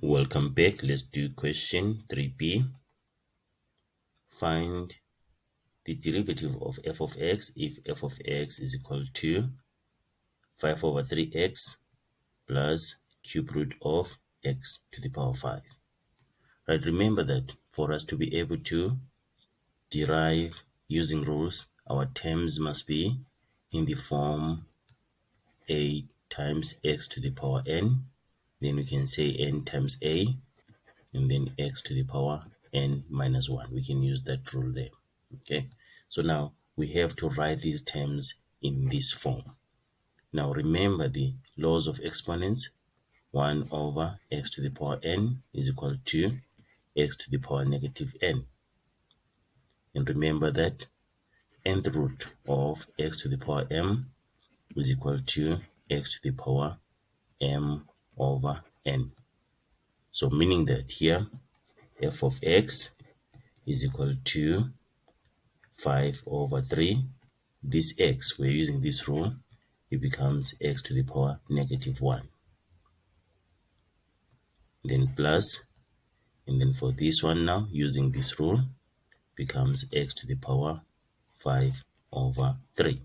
Welcome back. Let's do question 3b. Find the derivative of f of x if f of x is equal to 5 over 3x plus cube root of x to the power 5. Right, remember that for us to be able to derive using rules, our terms must be in the form a times x to the power n. Then we can say n times a, and then x to the power n minus 1. We can use that rule there. Okay, so now we have to write these terms in this form. Now remember the laws of exponents. 1 over x to the power n is equal to x to the power negative n. And remember that nth root of x to the power m is equal to x to the power m over n. So meaning that here f of x is equal to 5 over 3. This x, we're using this rule, it becomes x to the power negative 1. Then plus, and then for this one now, using this rule, becomes x to the power 5 over 3.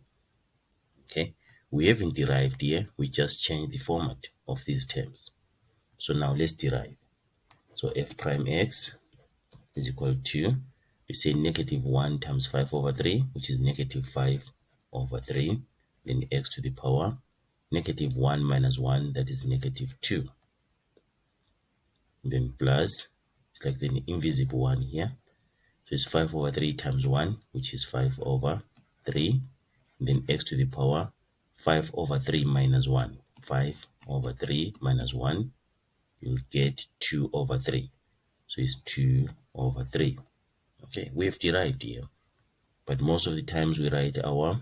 Okay, we haven't derived here, we just changed the format of these terms. So now let's derive. So f prime x is equal to, we say negative 1 times 5 over 3, which is negative 5 over 3, then x to the power negative 1 minus 1, that is negative 2. Then plus, it's like the invisible one here. So it's 5 over 3 times 1, which is 5 over 3. Then x to the power 5 over 3 minus 1. 5 over 3 minus 1, you'll get 2 over 3. So it's 2 over 3. Okay, we have derived here. But most of the times we write our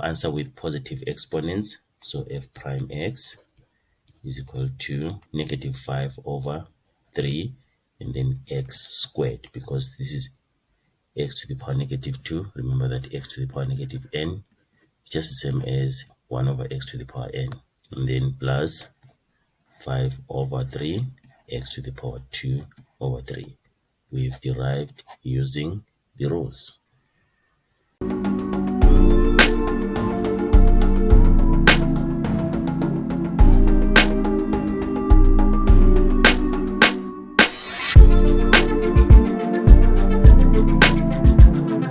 answer with positive exponents. So f prime x is equal to negative 5 over 3 and then x squared, because this is x to the power negative 2. Remember that x to the power negative n is just the same as 1 over x to the power n. And then plus 5 over 3 x to the power 2 over 3. We've derived using the rules.